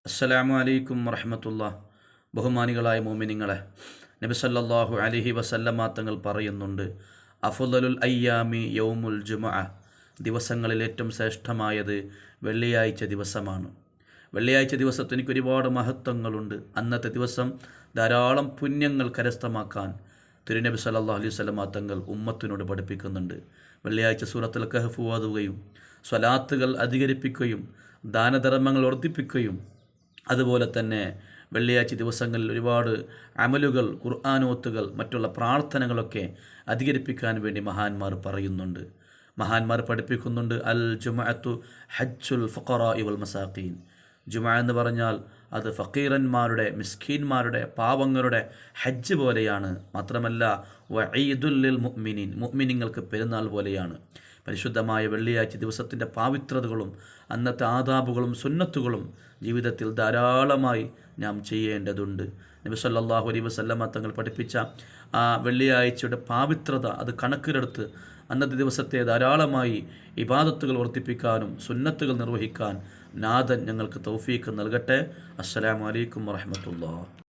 അസ്സലാമു അലൈക്കും വറഹ്മത്തുള്ളാ. ബഹുമാനികളായ മോമിനിങ്ങളെ, നബി സല്ലല്ലാഹു അലൈഹി വസല്ലമ തങ്ങൾ പറയുന്നുണ്ട്, അഫ്ളലുൽ അയ്യാമി യൗമുൽ ജുമുഅ, ദിവസങ്ങളിൽ ഏറ്റവും ശ്രേഷ്ഠമായത് വെള്ളിയാഴ്ച ദിവസമാണ്. വെള്ളിയാഴ്ച ദിവസത്തിന് എനിക്ക് ഒരുപാട് മഹത്വങ്ങളുണ്ട്. അന്നത്തെ ദിവസം ധാരാളം പുണ്യങ്ങൾ കരസ്ഥമാക്കാൻ തിരുനബി സല്ലല്ലാഹു അലൈഹി വസല്ലമ തങ്ങൾ ഉമ്മത്തിനോട് പഠിപ്പിക്കുന്നുണ്ട്. വെള്ളിയാഴ്ച സൂറത്തുൽ കഹ്ഫ് ഓതുകയും സ്വലാത്തുകൾ അധികരിപ്പിക്കുകയും ദാനധർമ്മങ്ങൾ വർദ്ധിപ്പിക്കുകയും അതുപോലെ തന്നെ വെള്ളിയാഴ്ച ദിവസങ്ങളിൽ ഒരുപാട് അമലുകൾ, ഖുർആനോത്തുകൾ, മറ്റുള്ള പ്രാർത്ഥനകളൊക്കെ അധികരിപ്പിക്കാൻ വേണ്ടി മഹാന്മാർ പറയുന്നുണ്ട്. മഹാന്മാർ പഠിപ്പിക്കുന്നുണ്ട്, അൽ ജുമഅത്തു ഹജ്ജുൽ ഫുഖറാഇ വൽ മസാഖീൻ. ജുമഅ എന്ന് പറഞ്ഞാൽ അത് ഫക്കീറന്മാരുടെ, മിസ്കീന്മാരുടെ, പാവങ്ങളുടെ ഹജ്ജ് പോലെയാണ്. മാത്രമല്ല വഈദുൽ ലിൽ മുഅ്മിനീൻ, മുഅ്മിനീങ്ങൾക്ക് പെരുന്നാൾ പോലെയാണ്. പരിശുദ്ധമായ വെള്ളിയാഴ്ച ദിവസത്തിൻ്റെ പാവിത്രതകളും അന്നത്തെ ആദാബുകളും സുന്നത്തുകളും ജീവിതത്തിൽ ധാരാളമായി നാം ചെയ്യേണ്ടതുണ്ട്. നബി സല്ലല്ലാഹു അലൈഹി വസല്ലമ തങ്ങൾ പഠിപ്പിച്ച ആ വെള്ളിയാഴ്ചയുടെ പാവിത്രത അത് കണക്കിലെടുത്ത് അന്നത്തെ ദിവസത്തെ ധാരാളമായി ഇബാദത്തുകൾ വർദ്ധിപ്പിക്കാനും സുന്നത്തുകൾ നിർവഹിക്കാൻ നാഥൻ ഞങ്ങൾക്ക് തൗഫീഖ് നൽകട്ടെ. അസ്സലാമു അലൈക്കും വറഹ്മത്തുള്ളാഹി.